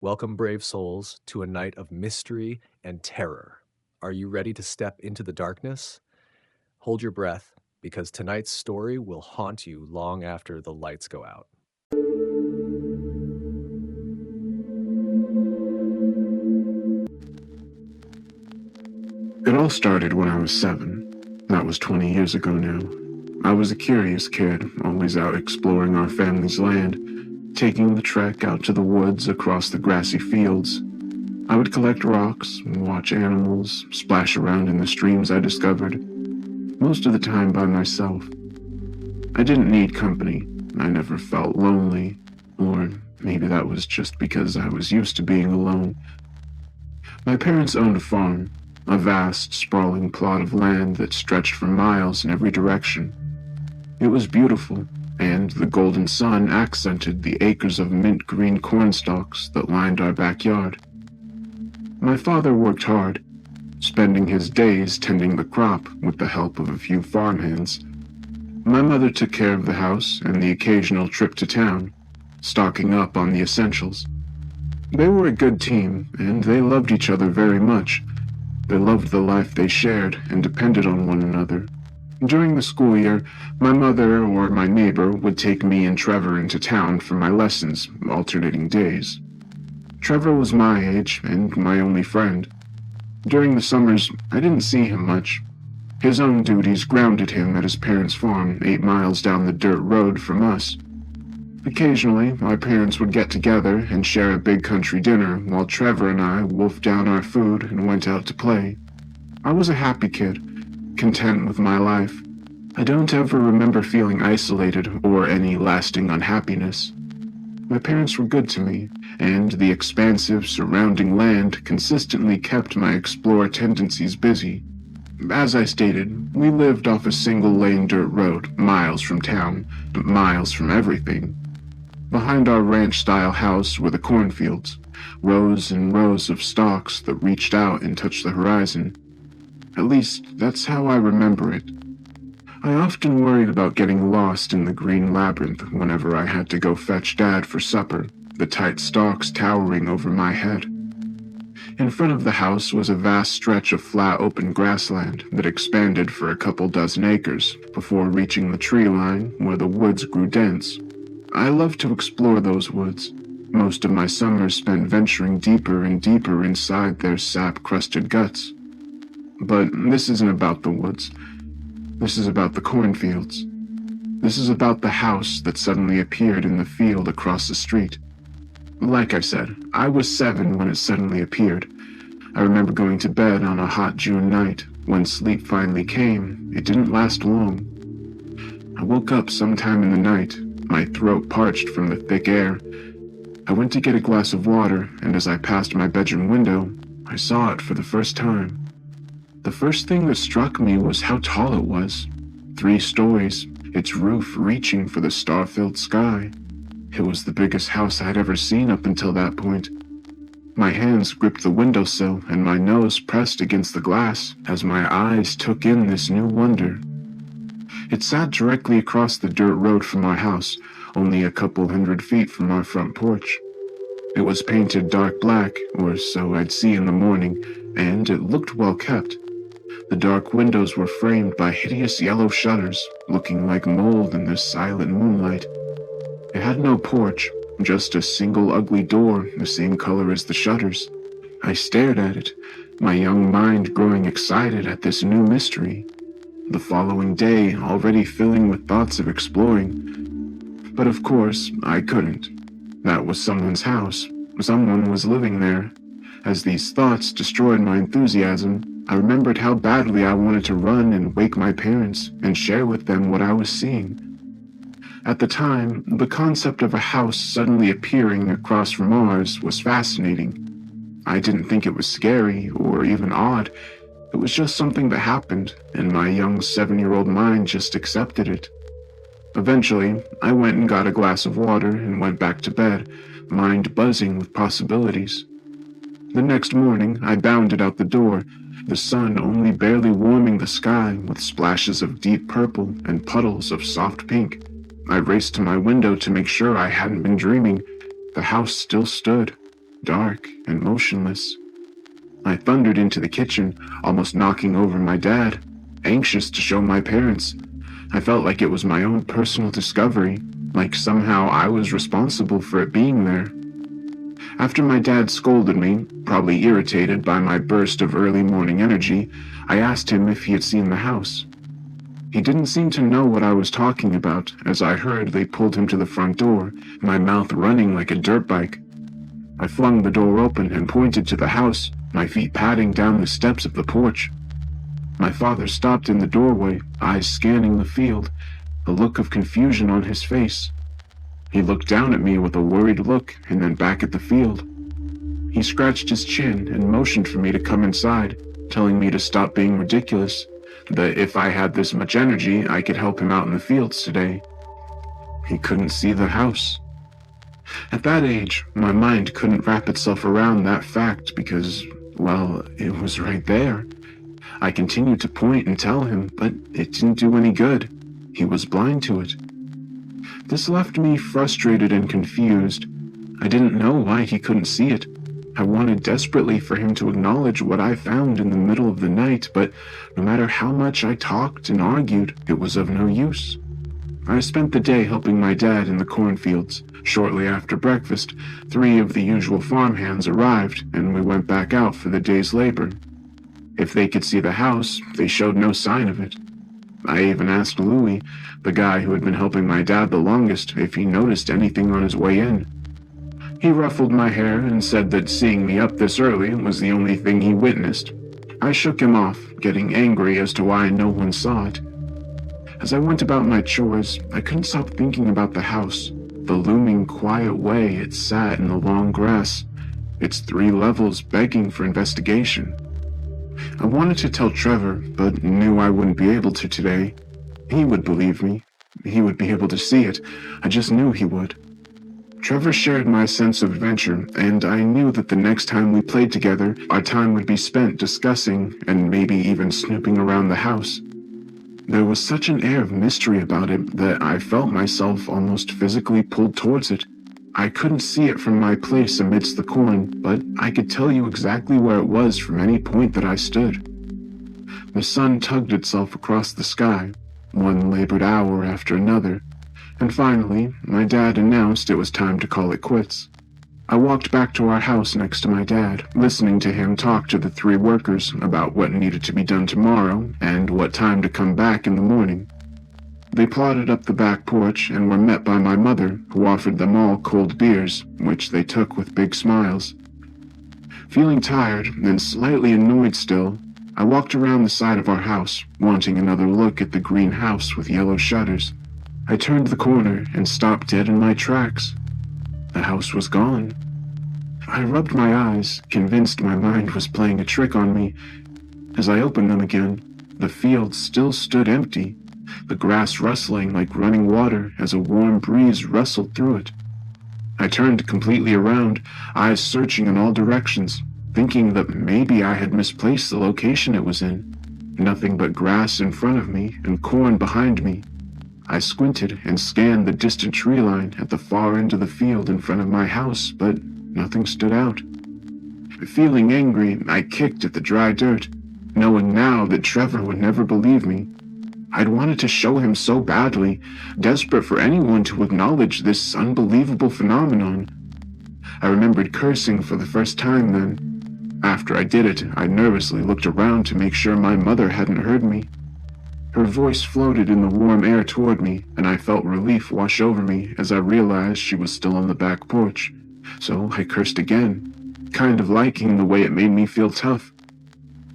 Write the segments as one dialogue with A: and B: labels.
A: Welcome, brave souls, to a night of mystery and terror. Are you ready to step into the darkness? Hold your breath, because tonight's story will haunt you long after the lights go out.
B: It all started when I was 7. That was 20 years ago now. I was a curious kid, always out exploring our family's land, taking the trek out to the woods across the grassy fields. I would collect rocks, watch animals, splash around in the streams I discovered, most of the time by myself. I didn't need company. I never felt lonely, or maybe that was just because I was used to being alone. My parents owned a farm, a vast, sprawling plot of land that stretched for miles in every direction. It was beautiful, and the golden sun accented the acres of mint-green cornstalks that lined our backyard. My father worked hard, spending his days tending the crop with the help of a few farmhands. My mother took care of the house and the occasional trip to town, stocking up on the essentials. They were a good team, and they loved each other very much. They loved the life they shared and depended on one another. During the school year, my mother or my neighbor would take me and Trevor into town for my lessons, alternating days. Trevor was my age and my only friend. During the summers, I didn't see him much. His own duties grounded him at his parents' farm 8 miles down the dirt road from us. Occasionally, my parents would get together and share a big country dinner while Trevor and I wolfed down our food and went out to play. I was a happy kid, content with my life. I don't ever remember feeling isolated or any lasting unhappiness. My parents were good to me, and the expansive surrounding land consistently kept my explorer tendencies busy. As I stated, we lived off a single-lane dirt road, miles from town, miles from everything. Behind our ranch-style house were the cornfields, rows and rows of stalks that reached out and touched the horizon. At least, that's how I remember it. I often worried about getting lost in the green labyrinth whenever I had to go fetch Dad for supper, the tight stalks towering over my head. In front of the house was a vast stretch of flat open grassland that expanded for a couple dozen acres before reaching the tree line where the woods grew dense. I loved to explore those woods. Most of my summers spent venturing deeper and deeper inside their sap-crusted guts. But this isn't about the woods. This is about the cornfields. This is about the house that suddenly appeared in the field across the street. Like I said, I was 7 when it suddenly appeared. I remember going to bed on a hot June night. When sleep finally came, it didn't last long. I woke up sometime in the night, my throat parched from the thick air. I went to get a glass of water, and as I passed my bedroom window, I saw it for the first time. The first thing that struck me was how tall it was. 3 stories, its roof reaching for the star-filled sky. It was the biggest house I'd ever seen up until that point. My hands gripped the windowsill and my nose pressed against the glass as my eyes took in this new wonder. It sat directly across the dirt road from our house, only a couple 100 feet from our front porch. It was painted dark black, or so I'd see in the morning, and it looked well kept. The dark windows were framed by hideous yellow shutters, looking like mold in the silent moonlight. It had no porch, just a single ugly door, the same color as the shutters. I stared at it, my young mind growing excited at this new mystery. The following day already filling with thoughts of exploring. But of course, I couldn't. That was someone's house. Someone was living there. As these thoughts destroyed my enthusiasm, I remembered how badly I wanted to run and wake my parents and share with them what I was seeing. At the time, the concept of a house suddenly appearing across from ours was fascinating. I didn't think it was scary or even odd. It was just something that happened, and my young 7-year-old mind just accepted it. Eventually, I went and got a glass of water and went back to bed, mind buzzing with possibilities. The next morning, I bounded out the door, the sun only barely warming the sky with splashes of deep purple and puddles of soft pink. I raced to my window to make sure I hadn't been dreaming. The house still stood. dark and motionless. I thundered into the kitchen, almost knocking over my dad, anxious to show my parents. I felt like it was my own personal discovery, like somehow I was responsible for it being there. After my dad scolded me, probably irritated by my burst of early morning energy, I asked him if he had seen the house. He didn't seem to know what I was talking about, as I heard they pulled him to the front door, my mouth running like a dirt bike. I flung the door open and pointed to the house, my feet padding down the steps of the porch. My father stopped in the doorway, eyes scanning the field, a look of confusion on his face. He looked down at me with a worried look and then back at the field. He scratched his chin and motioned for me to come inside, telling me to stop being ridiculous, that if I had this much energy, I could help him out in the fields today. He couldn't see the house. At that age, my mind couldn't wrap itself around that fact because, well, it was right there. I continued to point and tell him, but it didn't do any good. He was blind to it. This left me frustrated and confused. I didn't know why he couldn't see it. I wanted desperately for him to acknowledge what I found in the middle of the night, but no matter how much I talked and argued, it was of no use. I spent the day helping my dad in the cornfields. Shortly after breakfast, 3 of the usual farmhands arrived, and we went back out for the day's labor. If they could see the house, they showed no sign of it. I even asked Louis, the guy who had been helping my dad the longest, if he noticed anything on his way in. He ruffled my hair and said that seeing me up this early was the only thing he witnessed. I shook him off, getting angry as to why no one saw it. As I went about my chores, I couldn't stop thinking about the house, the looming quiet way it sat in the long grass, its 3 levels begging for investigation. I wanted to tell Trevor, but knew I wouldn't be able to today. He would believe me. He would be able to see it. I just knew he would. Trevor shared my sense of adventure, and I knew that the next time we played together, our time would be spent discussing and maybe even snooping around the house. There was such an air of mystery about it that I felt myself almost physically pulled towards it. I couldn't see it from my place amidst the corn, but I could tell you exactly where it was from any point that I stood. The sun tugged itself across the sky, one labored hour after another, and finally, my dad announced it was time to call it quits. I walked back to our house next to my dad, listening to him talk to the 3 workers about what needed to be done tomorrow and what time to come back in the morning. They plodded up the back porch and were met by my mother, who offered them all cold beers, which they took with big smiles. Feeling tired and slightly annoyed still, I walked around the side of our house, wanting another look at the green house with yellow shutters. I turned the corner and stopped dead in my tracks. The house was gone. I rubbed my eyes, convinced my mind was playing a trick on me. As I opened them again, the field still stood empty, the grass rustling like running water as a warm breeze rustled through it. I turned completely around, eyes searching in all directions, thinking that maybe I had misplaced the location it was in. Nothing but grass in front of me and corn behind me. I squinted and scanned the distant tree line at the far end of the field in front of my house, but nothing stood out. Feeling angry, I kicked at the dry dirt, knowing now that Trevor would never believe me. I'd wanted to show him so badly, desperate for anyone to acknowledge this unbelievable phenomenon. I remembered cursing for the first time then. After I did it, I nervously looked around to make sure my mother hadn't heard me. Her voice floated in the warm air toward me, and I felt relief wash over me as I realized she was still on the back porch. So I cursed again, kind of liking the way it made me feel tough.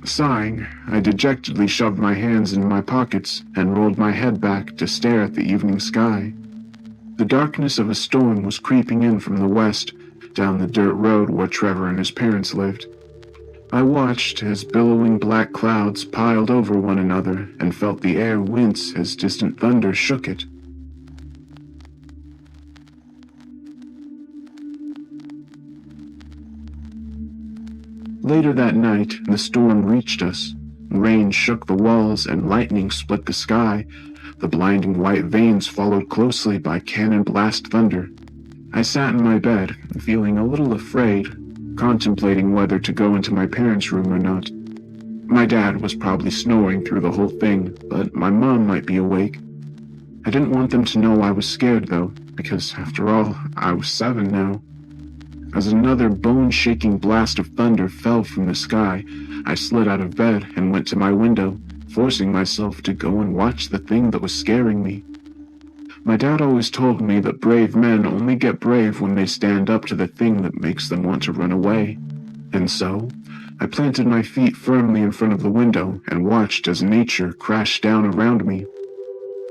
B: Sighing, I dejectedly shoved my hands in my pockets and rolled my head back to stare at the evening sky. The darkness of a storm was creeping in from the west, down the dirt road where Trevor and his parents lived. I watched as billowing black clouds piled over one another and felt the air wince as distant thunder shook it. Later that night, the storm reached us. Rain shook the walls and lightning split the sky. The blinding white veins followed closely by cannon blast thunder. I sat in my bed, feeling a little afraid, contemplating whether to go into my parents' room or not. My dad was probably snoring through the whole thing, but my mom might be awake. I didn't want them to know I was scared, though, because, after all, I was 7 now. As another bone-shaking blast of thunder fell from the sky, I slid out of bed and went to my window, forcing myself to go and watch the thing that was scaring me. My dad always told me that brave men only get brave when they stand up to the thing that makes them want to run away. And so, I planted my feet firmly in front of the window and watched as nature crashed down around me.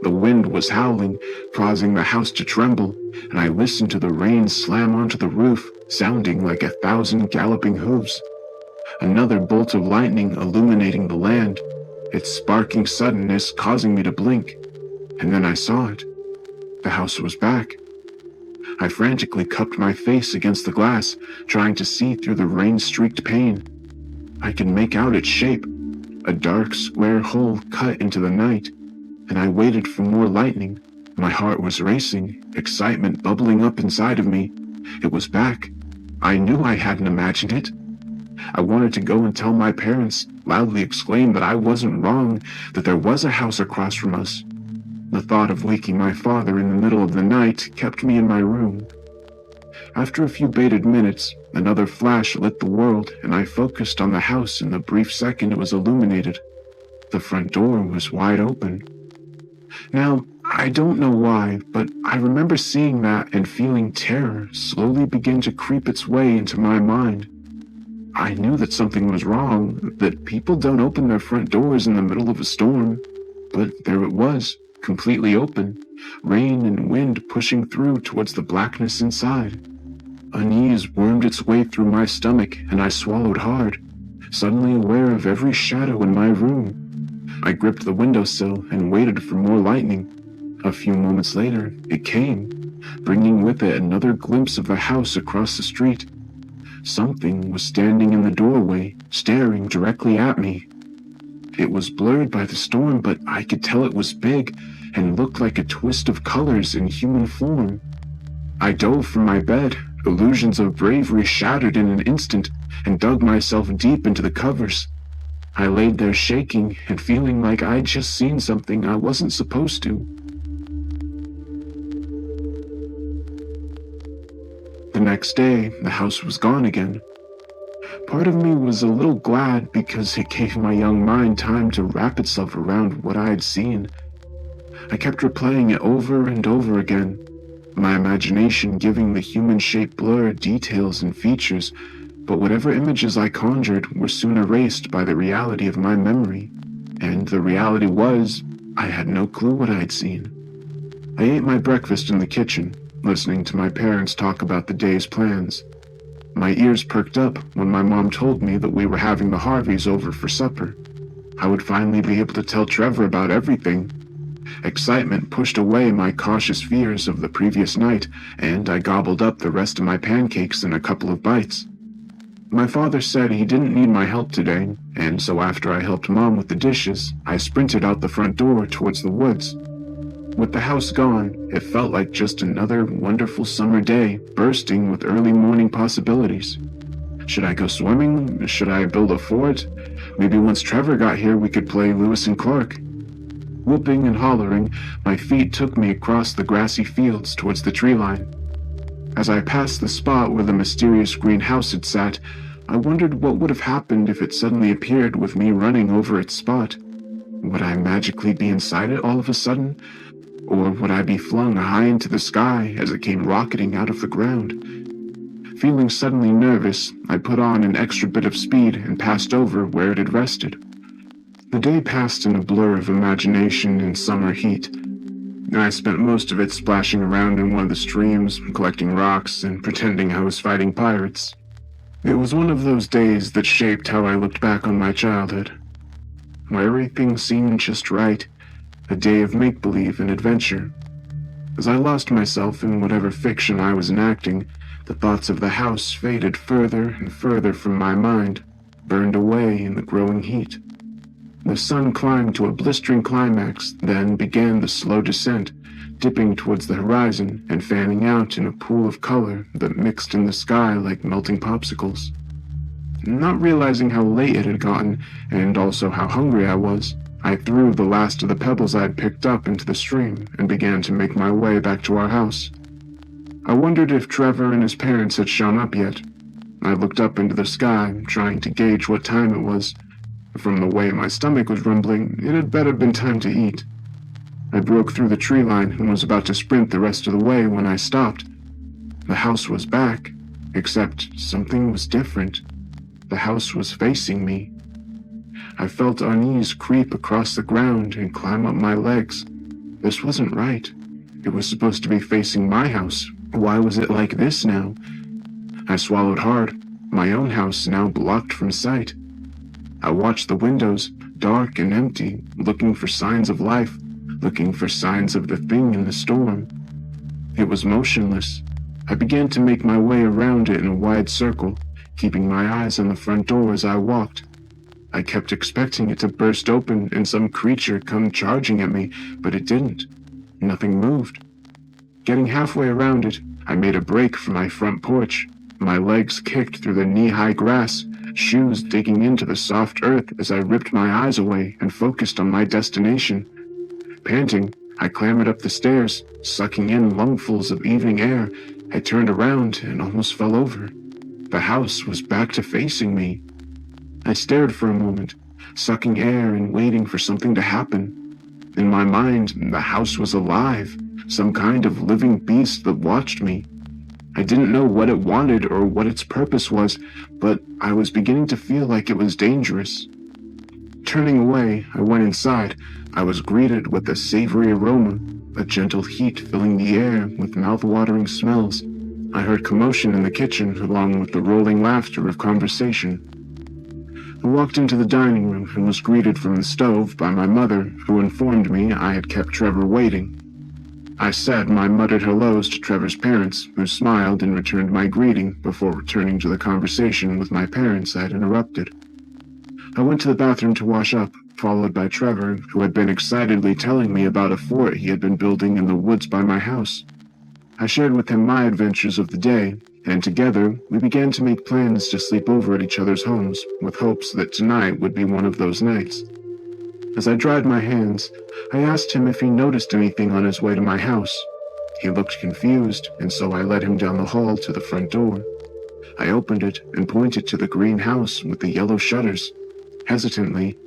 B: The wind was howling, causing the house to tremble, and I listened to the rain slam onto the roof, sounding like 1,000 galloping hooves. Another bolt of lightning illuminating the land, its sparking suddenness causing me to blink. And then I saw it. The house was back. I frantically cupped my face against the glass, trying to see through the rain-streaked pane. I could make out its shape, a dark, square hole cut into the night, and I waited for more lightning. My heart was racing, excitement bubbling up inside of me. It was back. I knew I hadn't imagined it. I wanted to go and tell my parents, loudly exclaim that I wasn't wrong, that there was a house across from us. The thought of waking my father in the middle of the night kept me in my room. After a few bated minutes, another flash lit the world, and I focused on the house in the brief second it was illuminated. The front door was wide open. Now, I don't know why, but I remember seeing that and feeling terror slowly begin to creep its way into my mind. I knew that something was wrong, that people don't open their front doors in the middle of a storm, but there it was. Completely open, rain and wind pushing through towards the blackness inside. Unease wormed its way through my stomach, and I swallowed hard, suddenly aware of every shadow in my room. I gripped the windowsill and waited for more lightning. A few moments later, it came, bringing with it another glimpse of the house across the street. Something was standing in the doorway, staring directly at me. It was blurred by the storm, but I could tell it was big and looked like a twist of colors in human form. I dove from my bed, illusions of bravery shattered in an instant, and dug myself deep into the covers. I laid there shaking and feeling like I'd just seen something I wasn't supposed to. The next day, the house was gone again. Part of me was a little glad because it gave my young mind time to wrap itself around what I had seen. I kept replaying it over and over again, my imagination giving the human-shaped blur details and features, but whatever images I conjured were soon erased by the reality of my memory. And the reality was, I had no clue what I had seen. I ate my breakfast in the kitchen, listening to my parents talk about the day's plans. My ears perked up when my mom told me that we were having the Harveys over for supper. I would finally be able to tell Trevor about everything. Excitement pushed away my cautious fears of the previous night, and I gobbled up the rest of my pancakes in a couple of bites. My father said he didn't need my help today, and so after I helped Mom with the dishes, I sprinted out the front door towards the woods. With the house gone, it felt like just another wonderful summer day, bursting with early morning possibilities. Should I go swimming? Should I build a fort? Maybe once Trevor got here we could play Lewis and Clark. Whooping and hollering, my feet took me across the grassy fields towards the tree line. As I passed the spot where the mysterious green house had sat, I wondered what would have happened if it suddenly appeared with me running over its spot. Would I magically be inside it all of a sudden? Or would I be flung high into the sky as it came rocketing out of the ground? Feeling suddenly nervous, I put on an extra bit of speed and passed over where it had rested. The day passed in a blur of imagination and summer heat. I spent most of it splashing around in one of the streams, collecting rocks, and pretending I was fighting pirates. It was one of those days that shaped how I looked back on my childhood, where everything seemed just right. A day of make-believe and adventure. As I lost myself in whatever fiction I was enacting, the thoughts of the house faded further and further from my mind, burned away in the growing heat. The sun climbed to a blistering climax, then began the slow descent, dipping towards the horizon and fanning out in a pool of color that mixed in the sky like melting popsicles. Not realizing how late it had gotten, and also how hungry I was, I threw the last of the pebbles I had picked up into the stream and began to make my way back to our house. I wondered if Trevor and his parents had shown up yet. I looked up into the sky, trying to gauge what time it was. From the way my stomach was rumbling, it had better been time to eat. I broke through the tree line and was about to sprint the rest of the way when I stopped. The house was back, except something was different. The house was facing me. I felt unease creep across the ground and climb up my legs. This wasn't right. It was supposed to be facing my house. Why was it like this now? I swallowed hard, my own house now blocked from sight. I watched the windows, dark and empty, looking for signs of life, looking for signs of the thing in the storm. It was motionless. I began to make my way around it in a wide circle, keeping my eyes on the front door as I walked. I kept expecting it to burst open and some creature come charging at me, but it didn't. Nothing moved. Getting halfway around it, I made a break for my front porch. My legs kicked through the knee-high grass, shoes digging into the soft earth as I ripped my eyes away and focused on my destination. Panting, I clambered up the stairs, sucking in lungfuls of evening air. I turned around and almost fell over. The house was back to facing me. I stared for a moment, sucking air and waiting for something to happen. In my mind, the house was alive, some kind of living beast that watched me. I didn't know what it wanted or what its purpose was, but I was beginning to feel like it was dangerous. Turning away, I went inside. I was greeted with a savory aroma, a gentle heat filling the air with mouth-watering smells. I heard commotion in the kitchen along with the rolling laughter of conversation. I walked into the dining room and was greeted from the stove by my mother, who informed me I had kept Trevor waiting. I said my muttered hellos to Trevor's parents, who smiled and returned my greeting before returning to the conversation with my parents I had interrupted. I went to the bathroom to wash up, followed by Trevor, who had been excitedly telling me about a fort he had been building in the woods by my house. I shared with him my adventures of the day, and together we began to make plans to sleep over at each other's homes, with hopes that tonight would be one of those nights. As I dried my hands, I asked him if he noticed anything on his way to my house. He looked confused, and so I led him down the hall to the front door. I opened it and pointed to the green house with the yellow shutters. Hesitantly,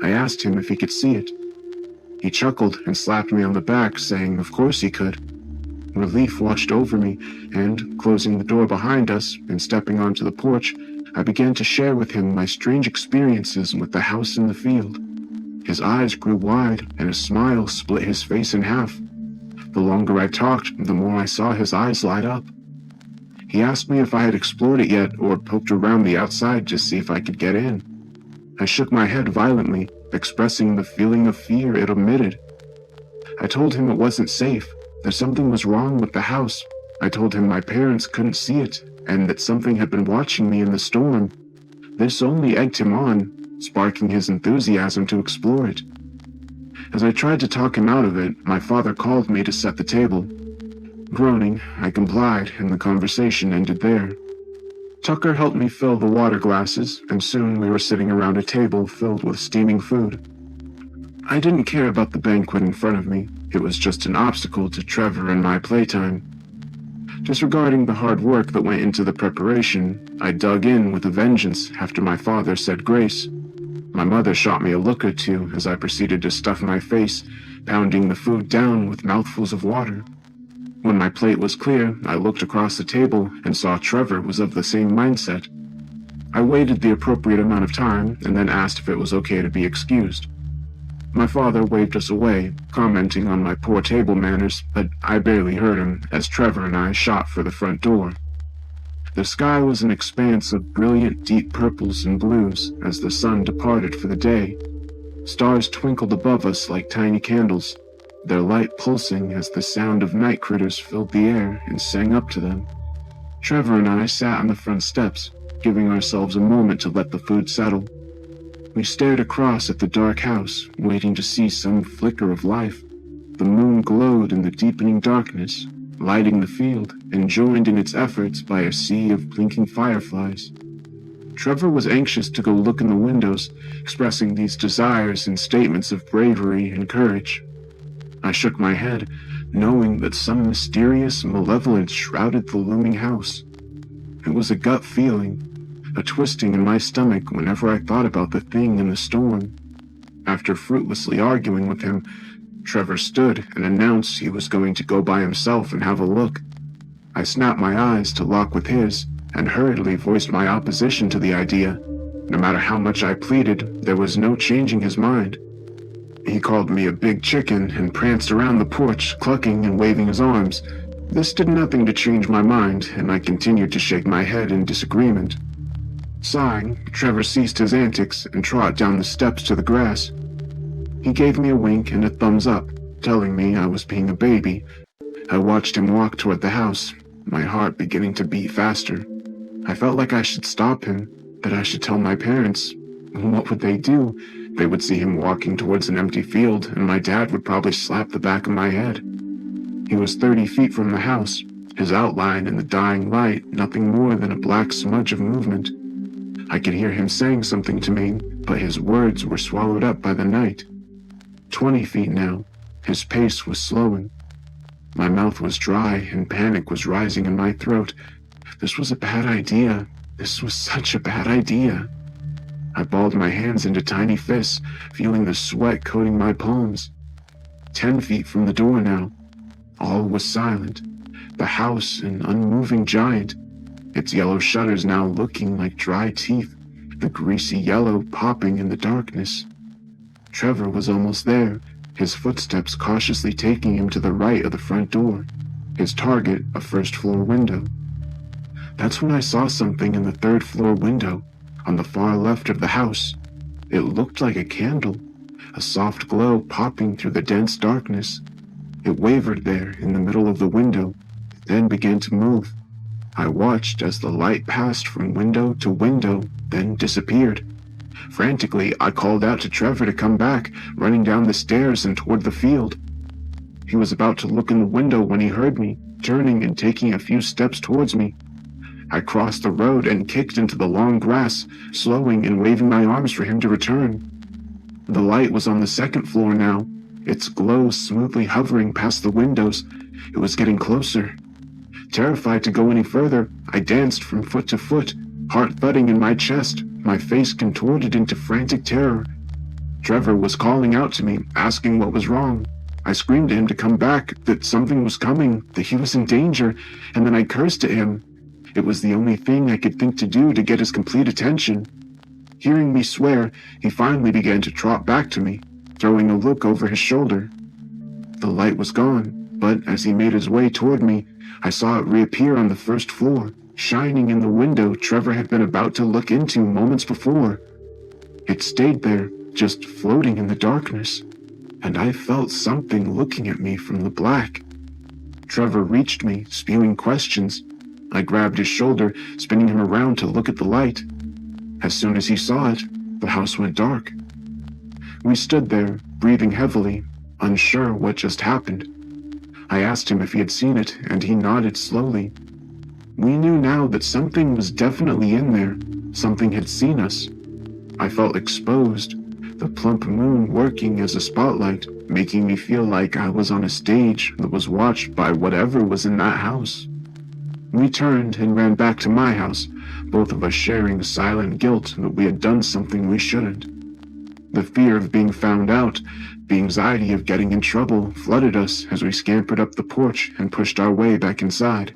B: I asked him if he could see it. He chuckled and slapped me on the back, saying of course he could. Relief washed over me, and, closing the door behind us and stepping onto the porch, I began to share with him my strange experiences with the house in the field. His eyes grew wide, and a smile split his face in half. The longer I talked, the more I saw his eyes light up. He asked me if I had explored it yet or poked around the outside to see if I could get in. I shook my head violently, expressing the feeling of fear it emitted. I told him it wasn't safe, that something was wrong with the house. I told him my parents couldn't see it, and that something had been watching me in the storm. This only egged him on, sparking his enthusiasm to explore it. As I tried to talk him out of it, my father called me to set the table. Groaning, I complied, and the conversation ended there. Tucker helped me fill the water glasses, and soon we were sitting around a table filled with steaming food. I didn't care about the banquet in front of me. It was just an obstacle to Trevor and my playtime. Disregarding the hard work that went into the preparation, I dug in with a vengeance after my father said grace. My mother shot me a look or two as I proceeded to stuff my face, pounding the food down with mouthfuls of water. When my plate was clear, I looked across the table and saw Trevor was of the same mindset. I waited the appropriate amount of time and then asked if it was okay to be excused. My father waved us away, commenting on my poor table manners, but I barely heard him as Trevor and I shot for the front door. The sky was an expanse of brilliant deep purples and blues as the sun departed for the day. Stars twinkled above us like tiny candles, their light pulsing as the sound of night critters filled the air and sang up to them. Trevor and I sat on the front steps, giving ourselves a moment to let the food settle. We stared across at the dark house, waiting to see some flicker of life. The moon glowed in the deepening darkness, lighting the field and joined in its efforts by a sea of blinking fireflies. Trevor was anxious to go look in the windows, expressing these desires in statements of bravery and courage. I shook my head, knowing that some mysterious malevolence shrouded the looming house. It was a gut feeling, a twisting in my stomach whenever I thought about the thing in the storm. After fruitlessly arguing with him, Trevor stood and announced he was going to go by himself and have a look. I snapped my eyes to lock with his and hurriedly voiced my opposition to the idea. No matter how much I pleaded, there was no changing his mind. He called me a big chicken and pranced around the porch, clucking and waving his arms. This did nothing to change my mind, and I continued to shake my head in disagreement. Sighing, Trevor ceased his antics and trotted down the steps to the grass. He gave me a wink and a thumbs up, telling me I was being a baby. I watched him walk toward the house, my heart beginning to beat faster. I felt like I should stop him, that I should tell my parents. What would they do? They would see him walking towards an empty field, and my dad would probably slap the back of my head. He was 30 feet from the house, his outline in the dying light nothing more than a black smudge of movement. I could hear him saying something to me, but his words were swallowed up by the night. 20 feet now, his pace was slowing. My mouth was dry and panic was rising in my throat. This was a bad idea. This was such a bad idea. I balled my hands into tiny fists, feeling the sweat coating my palms. 10 feet from the door now. All was silent. The house an unmoving giant, its yellow shutters now looking like dry teeth, the greasy yellow popping in the darkness. Trevor was almost there, his footsteps cautiously taking him to the right of the front door, his target a first-floor window. That's when I saw something in the third-floor window, on the far left of the house. It looked like a candle, a soft glow popping through the dense darkness. It wavered there in the middle of the window, then began to move. I watched as the light passed from window to window, then disappeared. Frantically, I called out to Trevor to come back, running down the stairs and toward the field. He was about to look in the window when he heard me, turning and taking a few steps towards me. I crossed the road and kicked into the long grass, slowing and waving my arms for him to return. The light was on the second floor now, its glow smoothly hovering past the windows. It was getting closer. Terrified to go any further, I danced from foot to foot, heart thudding in my chest, my face contorted into frantic terror. Trevor was calling out to me, asking what was wrong. I screamed to him to come back, that something was coming, that he was in danger, and then I cursed at him. It was the only thing I could think to do to get his complete attention. Hearing me swear, he finally began to trot back to me, throwing a look over his shoulder. The light was gone, but as he made his way toward me, I saw it reappear on the first floor, shining in the window Trevor had been about to look into moments before. It stayed there, just floating in the darkness, and I felt something looking at me from the black. Trevor reached me, spewing questions. I grabbed his shoulder, spinning him around to look at the light. As soon as he saw it, the house went dark. We stood there, breathing heavily, unsure what just happened. I asked him if he had seen it, and he nodded slowly. We knew now that something was definitely in there. Something had seen us. I felt exposed, the plump moon working as a spotlight, making me feel like I was on a stage that was watched by whatever was in that house. We turned and ran back to my house, both of us sharing the silent guilt that we had done something we shouldn't. The fear of being found out, the anxiety of getting in trouble flooded us as we scampered up the porch and pushed our way back inside.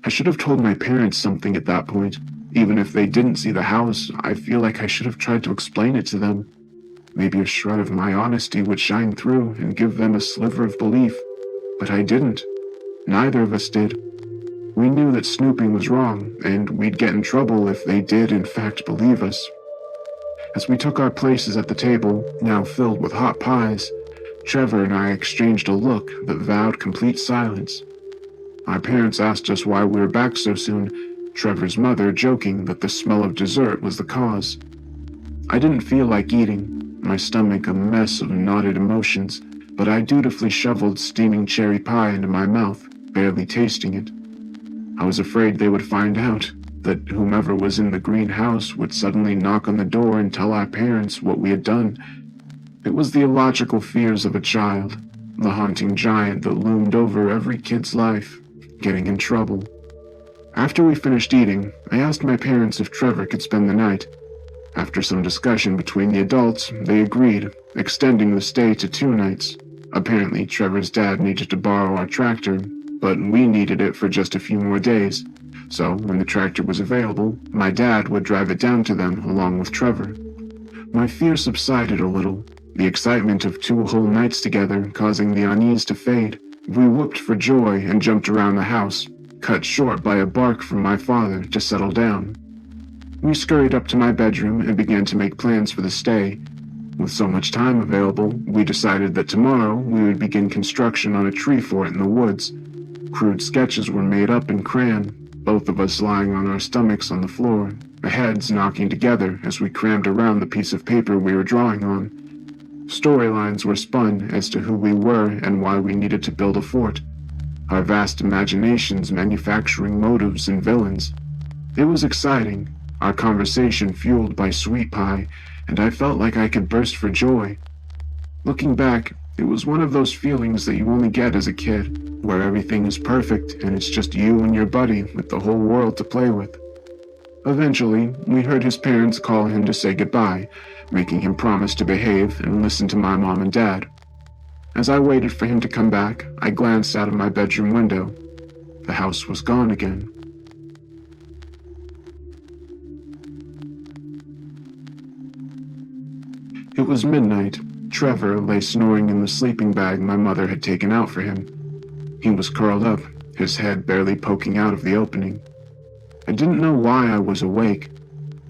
B: I should have told my parents something at that point. Even if they didn't see the house, I feel like I should have tried to explain it to them. Maybe a shred of my honesty would shine through and give them a sliver of belief. But I didn't. Neither of us did. We knew that snooping was wrong, and we'd get in trouble if they did in fact believe us. As we took our places at the table, now filled with hot pies, Trevor and I exchanged a look that vowed complete silence. Our parents asked us why we were back so soon, Trevor's mother joking that the smell of dessert was the cause. I didn't feel like eating, my stomach a mess of knotted emotions, but I dutifully shoveled steaming cherry pie into my mouth, barely tasting it. I was afraid they would find out, that whomever was in the green house would suddenly knock on the door and tell our parents what we had done. It was the illogical fears of a child, the haunting giant that loomed over every kid's life, getting in trouble. After we finished eating, I asked my parents if Trevor could spend the night. After some discussion between the adults, they agreed, extending the stay to 2 nights. Apparently, Trevor's dad needed to borrow our tractor, but we needed it for just a few more days. So, when the tractor was available, my dad would drive it down to them along with Trevor. My fear subsided a little, the excitement of 2 whole nights together causing the unease to fade. We whooped for joy and jumped around the house, cut short by a bark from my father to settle down. We scurried up to my bedroom and began to make plans for the stay. With so much time available, we decided that tomorrow we would begin construction on a tree fort in the woods. Crude sketches were made up in crayon, both of us lying on our stomachs on the floor, our heads knocking together as we crammed around the piece of paper we were drawing on. Storylines were spun as to who we were and why we needed to build a fort, our vast imaginations manufacturing motives and villains. It was exciting, our conversation fueled by sweet pie, and I felt like I could burst for joy. Looking back, it was one of those feelings that you only get as a kid, where everything is perfect and it's just you and your buddy with the whole world to play with. Eventually, we heard his parents call him to say goodbye, making him promise to behave and listen to my mom and dad. As I waited for him to come back, I glanced out of my bedroom window. The house was gone again. It was midnight. Trevor lay snoring in the sleeping bag my mother had taken out for him. He was curled up, his head barely poking out of the opening. I didn't know why I was awake.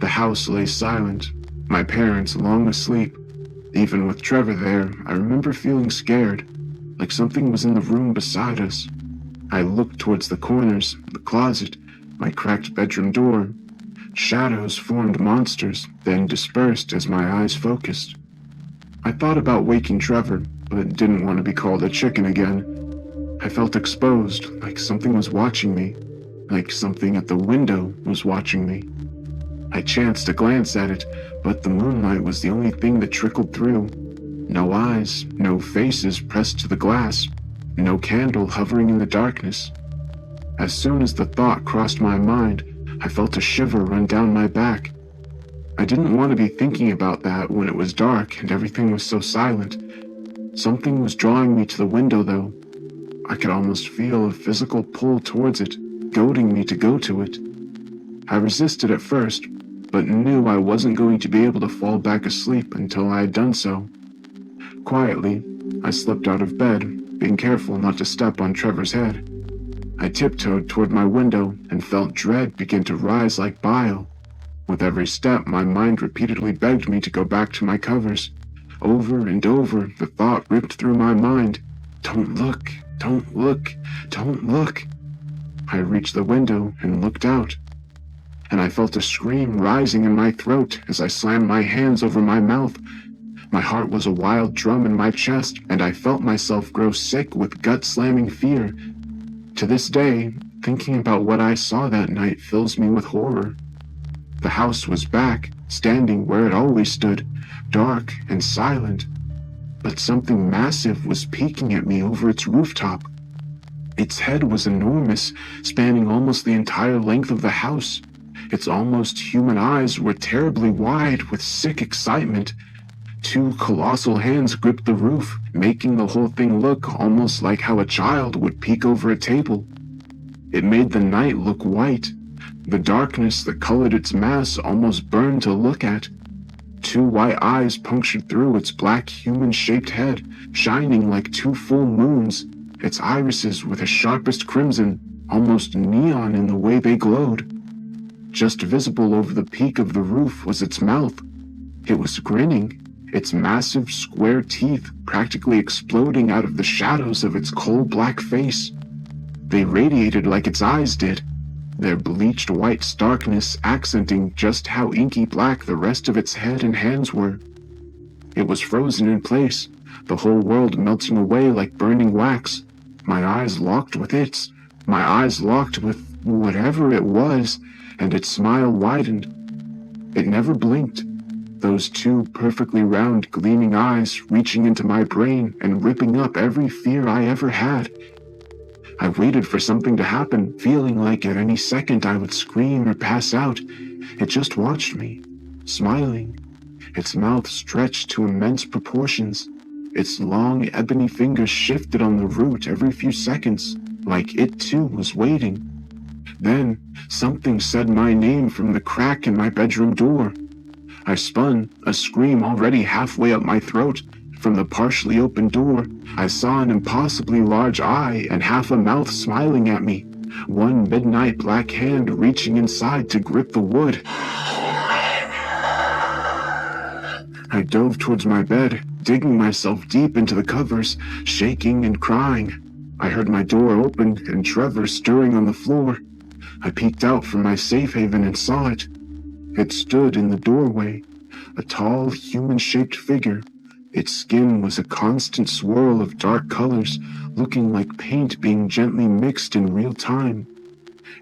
B: The house lay silent, my parents long asleep. Even with Trevor there, I remember feeling scared, like something was in the room beside us. I looked towards the corners, the closet, my cracked bedroom door. Shadows formed monsters, then dispersed as my eyes focused. I thought about waking Trevor, but didn't want to be called a chicken again. I felt exposed, like something was watching me, like something at the window was watching me. I chanced to glance at it, but the moonlight was the only thing that trickled through. No eyes, no faces pressed to the glass, no candle hovering in the darkness. As soon as the thought crossed my mind, I felt a shiver run down my back. I didn't want to be thinking about that when it was dark and everything was so silent. Something was drawing me to the window, though. I could almost feel a physical pull towards it, goading me to go to it. I resisted at first, but knew I wasn't going to be able to fall back asleep until I had done so. Quietly, I slipped out of bed, being careful not to step on Trevor's head. I tiptoed toward my window and felt dread begin to rise like bile. With every step, my mind repeatedly begged me to go back to my covers. Over and over, the thought ripped through my mind. Don't look, don't look, don't look. I reached the window and looked out, and I felt a scream rising in my throat as I slammed my hands over my mouth. My heart was a wild drum in my chest, and I felt myself grow sick with gut-slamming fear. To this day, thinking about what I saw that night fills me with horror. The house was back, standing where it always stood, dark and silent. But something massive was peeking at me over its rooftop. Its head was enormous, spanning almost the entire length of the house. Its almost human eyes were terribly wide with sick excitement. 2 colossal hands gripped the roof, making the whole thing look almost like how a child would peek over a table. It made the night look white. The darkness that colored its mass almost burned to look at. 2 white eyes punctured through its black human-shaped head, shining like 2 full moons, its irises were the sharpest crimson, almost neon in the way they glowed. Just visible over the peak of the roof was its mouth. It was grinning, its massive square teeth practically exploding out of the shadows of its coal-black face. They radiated like its eyes did, their bleached white starkness accenting just how inky black the rest of its head and hands were. It was frozen in place, the whole world melting away like burning wax. My eyes locked with its, my eyes locked with whatever it was, and its smile widened. It never blinked. Those two perfectly round, gleaming eyes reaching into my brain and ripping up every fear I ever had. I waited for something to happen, feeling like at any second I would scream or pass out. It just watched me, smiling, its mouth stretched to immense proportions. Its long, ebony fingers shifted on the root every few seconds, like it too was waiting. Then, something said my name from the crack in my bedroom door. I spun, a scream already halfway up my throat. From the partially open door, I saw an impossibly large eye and half a mouth smiling at me, one midnight black hand reaching inside to grip the wood. I dove towards my bed, digging myself deep into the covers, shaking and crying. I heard my door open and Trevor stirring on the floor. I peeked out from my safe haven and saw it. It stood in the doorway, a tall, human-shaped figure. Its skin was a constant swirl of dark colors, looking like paint being gently mixed in real time.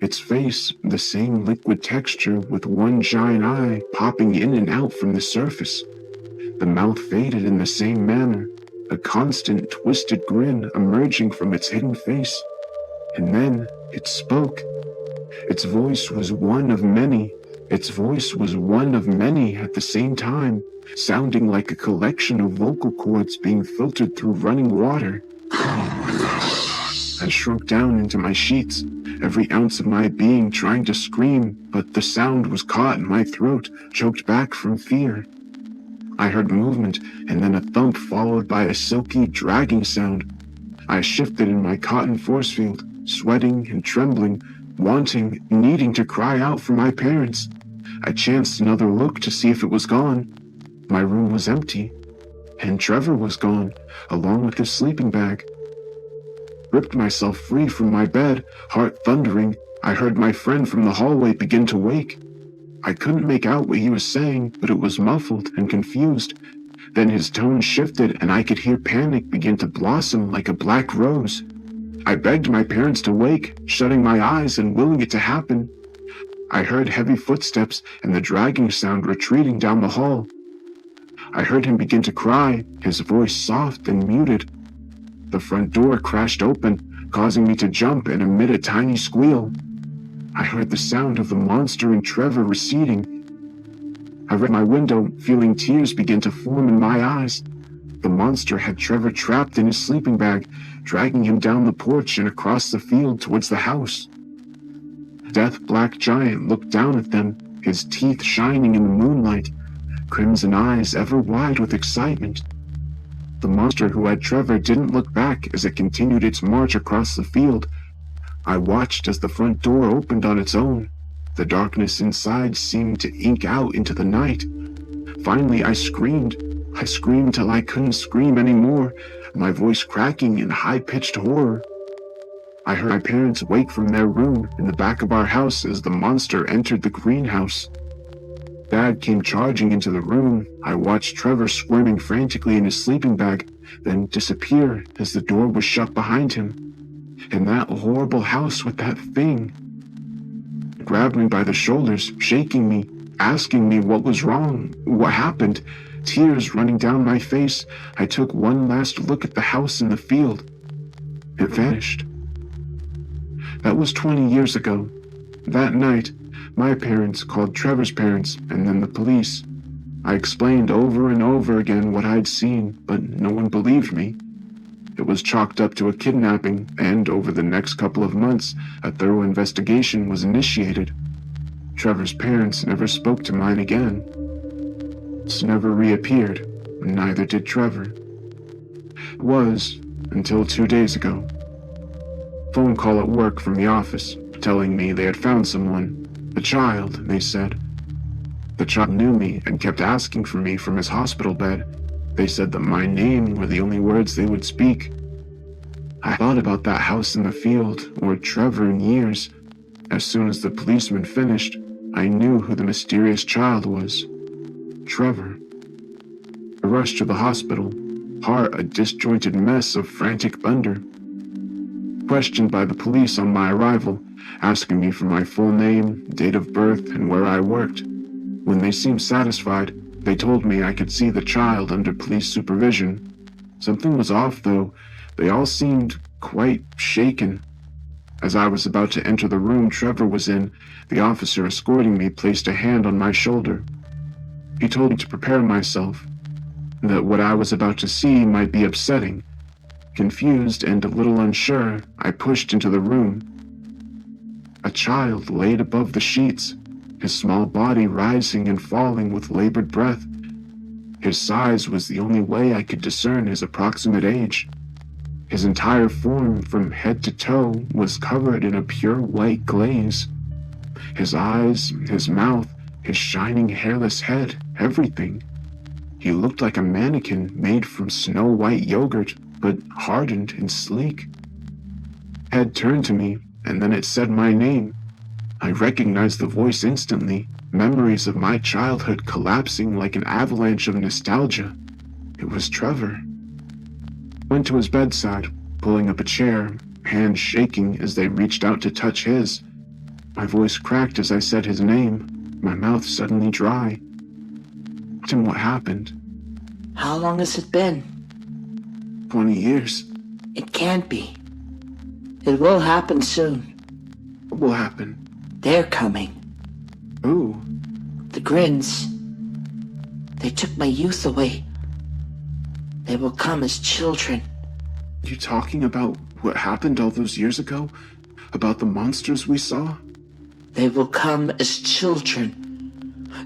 B: Its face, the same liquid texture with one giant eye popping in and out from the surface. The mouth faded in the same manner, a constant twisted grin emerging from its hidden face. And then it spoke. Its voice was one of many. Its voice was one of many at the same time, sounding like a collection of vocal cords being filtered through running water. I shrunk down into my sheets, every ounce of my being trying to scream, but the sound was caught in my throat, choked back from fear. I heard movement, and then a thump followed by a silky, dragging sound. I shifted in my cotton force field, sweating and trembling, wanting, needing to cry out for my parents. I chanced another look to see if it was gone. My room was empty, and Trevor was gone, along with his sleeping bag. Ripped myself free from my bed, heart thundering. I heard my friend from the hallway begin to wake. I couldn't make out what he was saying, but it was muffled and confused. Then his tone shifted, and I could hear panic begin to blossom like a black rose. I begged my parents to wake, shutting my eyes and willing it to happen. I heard heavy footsteps and the dragging sound retreating down the hall. I heard him begin to cry, his voice soft and muted. The front door crashed open, causing me to jump and emit a tiny squeal. I heard the sound of the monster and Trevor receding. I read my window, feeling tears begin to form in my eyes. The monster had Trevor trapped in his sleeping bag, dragging him down the porch and across the field towards the house. Death Black Giant looked down at them, his teeth shining in the moonlight, crimson eyes ever wide with excitement. The monster who had Trevor didn't look back as it continued its march across the field. I watched as the front door opened on its own. The darkness inside seemed to ink out into the night. Finally, I screamed. I screamed till I couldn't scream anymore, my voice cracking in high-pitched horror. I heard my parents wake from their room in the back of our house as the monster entered the greenhouse. Dad came charging into the room. I watched Trevor squirming frantically in his sleeping bag, then disappear as the door was shut behind him. In that horrible house with that thing. It grabbed me by the shoulders, shaking me, asking me what was wrong, what happened. Tears running down my face, I took one last look at the house in the field. It vanished. That was 20 years ago. That night, my parents called Trevor's parents and then the police. I explained over and over again what I'd seen, but no one believed me. It was chalked up to a kidnapping, and over the next couple of months, a thorough investigation was initiated. Trevor's parents never spoke to mine again. Never reappeared, neither did Trevor. It was, until 2 days ago. Phone call at work from the office, telling me they had found someone. A child, they said. The child knew me and kept asking for me from his hospital bed. They said that my name were the only words they would speak. I thought about that house in the field, or Trevor in years. As soon as the policeman finished, I knew who the mysterious child was. Trevor. I rushed to the hospital. heart a disjointed mess of frantic thunder. Questioned by the police on my arrival, asking me for my full name, date of birth, and where I worked. When they seemed satisfied, they told me I could see the child under police supervision. Something was off, though. They all seemed quite shaken. As I was about to enter the room Trevor was in, the officer escorting me placed a hand on my shoulder. He told me to prepare myself, that what I was about to see might be upsetting. Confused and a little unsure, I pushed into the room. A child laid above the sheets, his small body rising and falling with labored breath. His size was the only way I could discern his approximate age. His entire form, from head to toe, was covered in a pure white glaze. His eyes, his mouth, his shining hairless head, everything. He looked like a mannequin made from snow-white yogurt, but hardened and sleek. Head turned to me, and then it said my name. I recognized the voice instantly, memories of my childhood collapsing like an avalanche of nostalgia. It was Trevor. Went to his bedside, pulling up a chair, hands shaking as they reached out to touch his. My voice cracked as I said his name, my mouth suddenly dry. Asked him what happened.
C: How long has it been?
B: 20 years.
C: It can't be. It will happen soon.
B: What will happen?
C: They're coming.
B: Who?
C: The Grins. They took my youth away. They will come as children.
B: You talking about what happened all those years ago? About the monsters we saw?
C: They will come as children.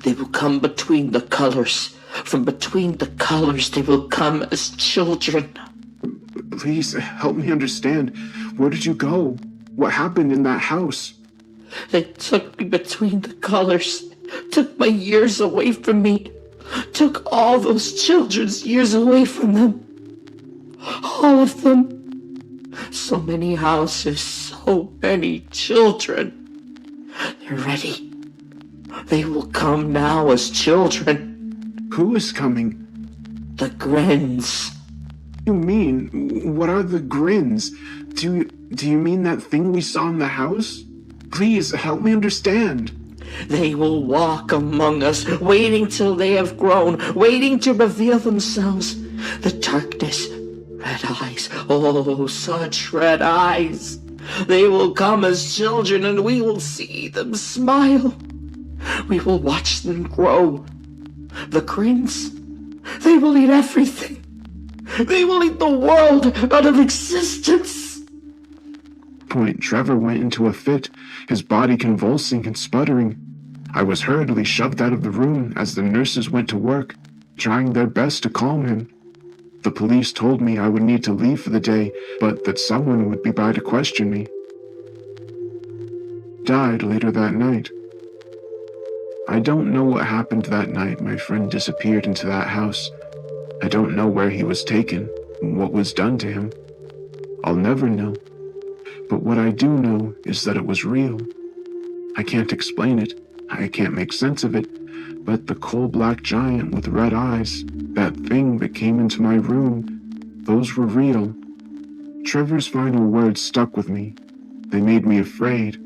C: They will come between the colors. From between the colors, they will come as children.
B: Please, help me understand. Where did you go? What happened in that house?
C: They took me between the colors. Took my years away from me. Took all those children's years away from them. All of them. So many houses, so many children. They're ready. They will come now as children.
B: Who is coming?
C: The Grins.
B: You mean? What are the grins? Do you mean that thing we saw in the house? Please, help me understand.
C: They will walk among us, waiting till they have grown, waiting to reveal themselves. The darkness, red eyes, oh, such red eyes. They will come as children and we will see them smile. We will watch them grow. The Grins, they will eat everything. They will eat the world out of existence.
B: Point, Trevor went into a fit, his body convulsing and sputtering. I was hurriedly shoved out of the room as the nurses went to work, trying their best to calm him. The police told me I would need to leave for the day, but that someone would be by to question me. Died later that night. I don't know what happened that night my friend disappeared into that house. I don't know where he was taken, what was done to him. I'll never know. But what I do know is that it was real. I can't explain it. I can't make sense of it. But the coal-black giant with red eyes, that thing that came into my room, those were real. Trevor's final words stuck with me. They made me afraid.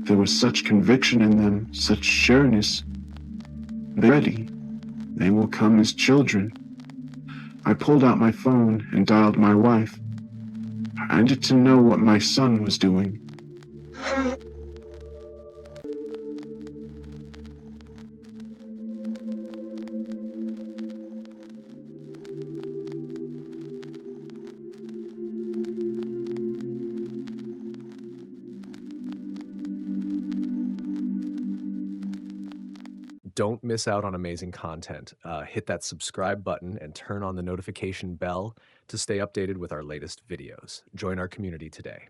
B: There was such conviction in them, such sureness. They're ready. They will come as children. I pulled out my phone and dialed my wife. I needed to know what my son was doing.
A: Don't miss out on amazing content. Hit that subscribe button and turn on the notification bell to stay updated with our latest videos. Join our community today.